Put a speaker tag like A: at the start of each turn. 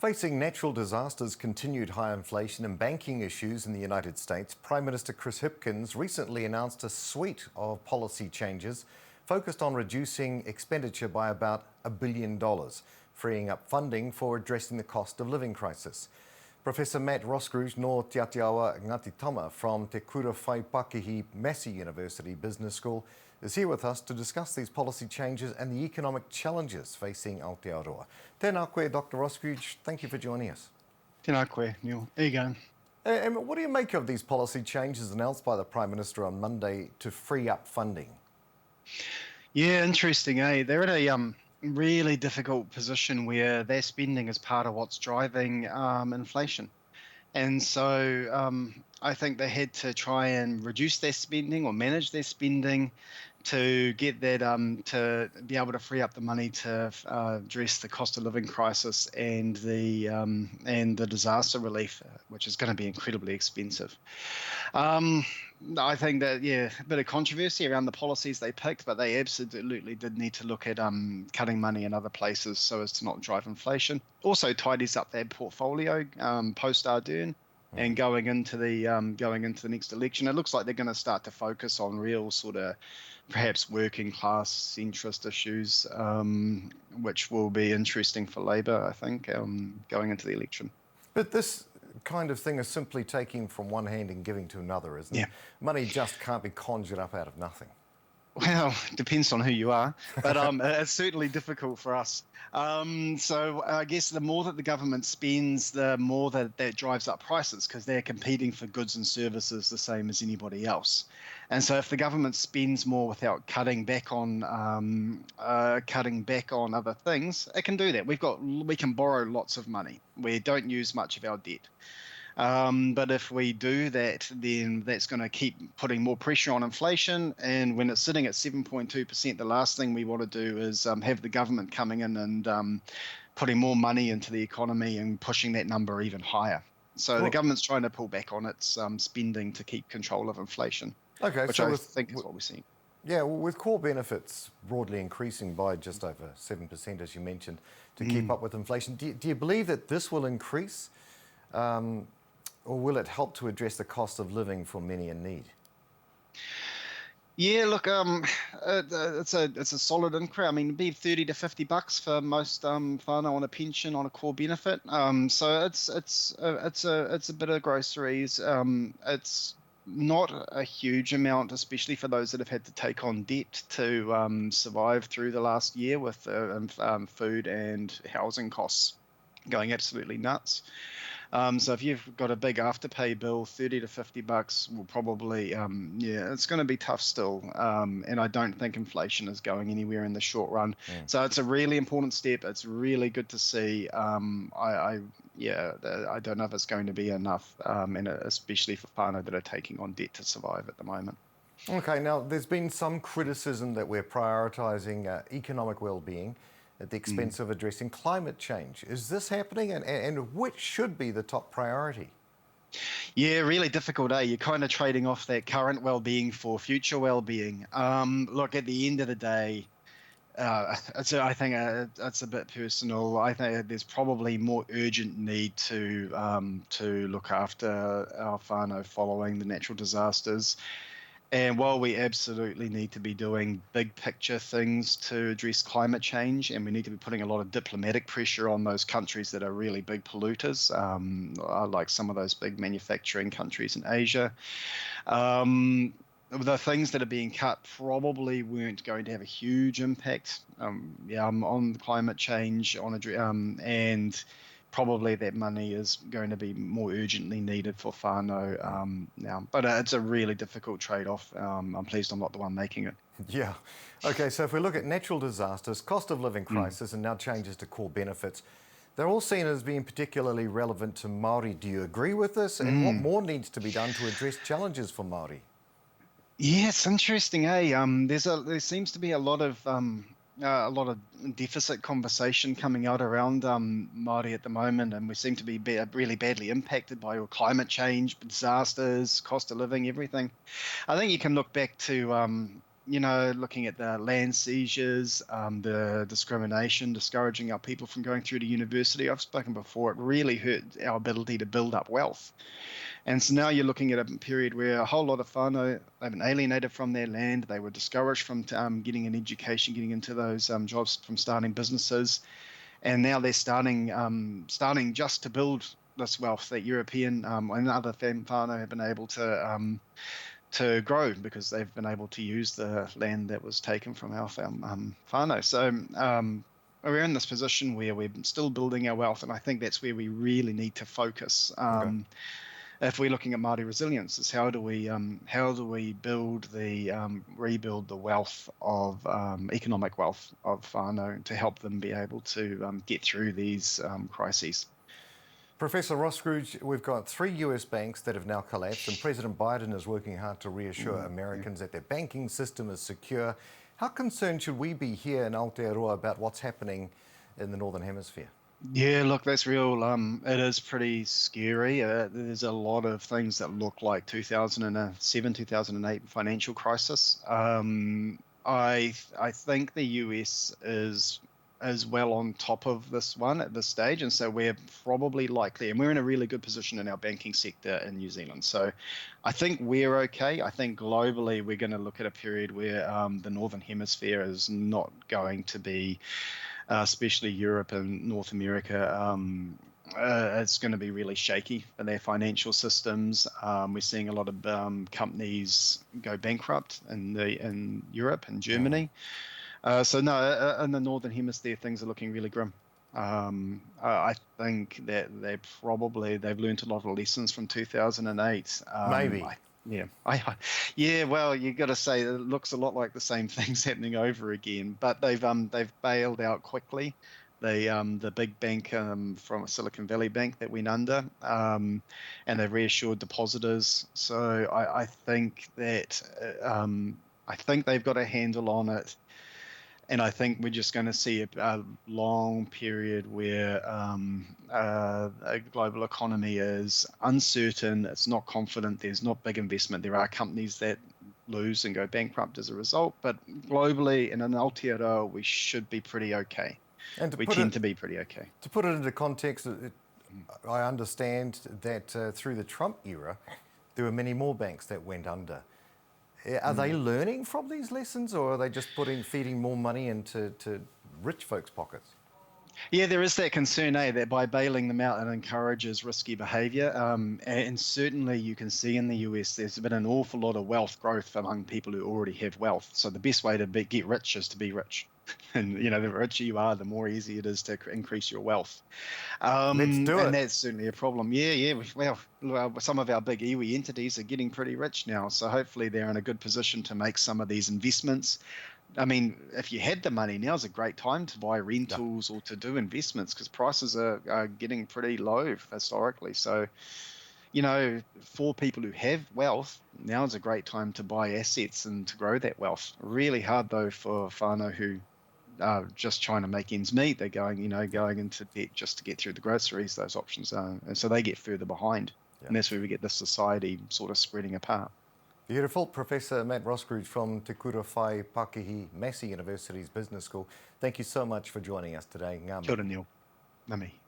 A: Facing natural disasters, continued high inflation and banking issues in the United States, Prime Minister Chris Hipkins recently announced a suite of policy changes focused on reducing expenditure by about $1 billion, freeing up funding for addressing the cost of living crisis. Professor Matt Roskruge no Te Ātiawa Ngāti Tama from Te Kura Whai Pakihi Massey University Business School is here with us to discuss these policy changes and the economic challenges facing Aotearoa. Tēnā koe, Dr. Roskruge. Thank you for joining us.
B: Tēnā koe, Neil. How you going?
A: And what do you make of these policy changes announced by the Prime Minister on Monday to free up funding?
B: Yeah, interesting, eh? They're in a really difficult position where their spending is part of what's driving inflation. And so I think they had to try and reduce their spending or manage their spending to get that to be able to free up the money to address the cost of living crisis and the disaster relief, which is going to be incredibly expensive. I think that, yeah, a bit of controversy around the policies they picked, but they absolutely did need to look at cutting money in other places so as to not drive inflation. Also tidies up their portfolio post Ardern. And going into the next election, it looks like they're going to start to focus on real sort of perhaps working class centrist issues, which will be interesting for Labour, I think, going into the election.
A: But this kind of thing is simply taking from one hand and giving to another, isn't it? Money just can't be conjured up out of nothing.
B: Well, depends on who you are, but it's certainly difficult for us. So I guess the more that the government spends, the more that drives up prices because they're competing for goods and services the same as anybody else. And so if the government spends more without cutting back on other things, it can do that. We can borrow lots of money. We don't use much of our debt. But if we do that, then that's going to keep putting more pressure on inflation. And when it's sitting at 7.2%, the last thing we want to do is have the government coming in and putting more money into the economy and pushing that number even higher. So the government's trying to pull back on its spending to keep control of inflation, which I think is what we're seeing.
A: Yeah, well, with core benefits broadly increasing by just over 7%, as you mentioned, to keep up with inflation, do you believe that this will increase? Or will it help to address the cost of living for many in need?
B: Yeah, look, it's a solid increase. I mean, it'd be $30 to $50 for most whānau on a pension on a core benefit. So it's a bit of groceries. It's not a huge amount, especially for those that have had to take on debt to survive through the last year with food and housing costs going absolutely nuts. So if you've got a big afterpay bill, $30 to $50 will probably, it's going to be tough still. And I don't think inflation is going anywhere in the short run. So it's a really important step. It's really good to see. I don't know if it's going to be enough, and especially for whānau that are taking on debt to survive at the moment.
A: Okay, now there's been some criticism that we're prioritising economic well-being at the expense of addressing climate change. Is this happening, and which should be the top priority?
B: Yeah, really difficult, eh? You're kind of trading off that current well-being for future well-being. Look, at the end of the day, I think it's a bit personal. I think there's probably more urgent need to look after our whānau following the natural disasters. And while we absolutely need to be doing big picture things to address climate change, and we need to be putting a lot of diplomatic pressure on those countries that are really big polluters, like some of those big manufacturing countries in Asia, the things that are being cut probably weren't going to have a huge impact on climate change, and probably that money is going to be more urgently needed for whānau now. But it's a really difficult trade-off. I'm pleased I'm not the one making it.
A: Yeah. Okay, so if we look at natural disasters, cost of living crisis, and now changes to core benefits, they're all seen as being particularly relevant to Māori. Do you agree with this? And what more needs to be done to address challenges for Māori?
B: Yeah, it's interesting, eh? There seems to be a lot of deficit conversation coming out around Māori at the moment, and we seem to be really badly impacted by all climate change, disasters, cost of living, everything. I think you can look back to looking at the land seizures, the discrimination, discouraging our people from going through to university. I've spoken before, it really hurt our ability to build up wealth. And so now you're looking at a period where a whole lot of whānau, they've been alienated from their land, they were discouraged from getting an education, getting into those jobs, from starting businesses, and now they're starting just to build this wealth that European and other whānau have been able to grow, because they've been able to use the land that was taken from our whānau. So we're in this position where we're still building our wealth, and I think that's where we really need to focus.
A: Okay.
B: If we're looking at Māori resilience, is how do we rebuild the wealth of economic wealth of whānau to help them be able to get through these crises.
A: Professor Roskruge, we've got 3 US banks that have now collapsed, and President Biden is working hard to reassure Americans that their banking system is secure. How concerned should we be here in Aotearoa about what's happening in the Northern Hemisphere?
B: Yeah, look, that's real. It is pretty scary. There's a lot of things that look like 2007, 2008 financial crisis. I think the US is well on top of this one at this stage, and so we're probably likely, and we're in a really good position in our banking sector in New Zealand. So I think we're okay. I think globally we're going to look at a period where the Northern Hemisphere is not going to be, especially Europe and North America, it's going to be really shaky for their financial systems. We're seeing a lot of companies go bankrupt in Europe and Germany. So no, in the Northern Hemisphere, things are looking really grim. I think that they've learned a lot of lessons from 2008.
A: Maybe.
B: Yeah. Well, you got to say it looks a lot like the same things happening over again. But they've bailed out quickly. The big bank from Silicon Valley Bank that went under, and they've reassured depositors. So I think that I think they've got a handle on it. And I think we're just going to see a long period where a global economy is uncertain, it's not confident, there's not big investment. There are companies that lose and go bankrupt as a result, but globally and in Aotearoa, we should be pretty okay. And we tend to be pretty okay.
A: To put it into context, I understand that through the Trump era, there were many more banks that went under. Are they learning from these lessons, or are they just feeding more money into rich folks' pockets?
B: Yeah, there is that concern, that by bailing them out, it encourages risky behaviour. And certainly you can see in the US, there's been an awful lot of wealth growth among people who already have wealth. So the best way to get rich is to be rich. And, the richer you are, the more easy it is to increase your wealth.
A: Let's do it.
B: And that's certainly a problem. Yeah. Well, some of our big iwi entities are getting pretty rich now. So hopefully they're in a good position to make some of these investments. I mean, if you had the money, now's a great time to buy rentals or to do investments, because prices are getting pretty low historically. So, for people who have wealth, now is a great time to buy assets and to grow that wealth. Really hard, though, for whānau who are just trying to make ends meet. They're going into debt just to get through the groceries. Those options are, and so they get further behind. And that's where we get the society sort of spreading apart.
A: Beautiful. Professor Matt Roskruge from Te Kura Whai Pakihi, Massey University's Business School. Thank you so much for joining us today. Ngā mihi.
B: Kia ora, Neil. Ngā mihi.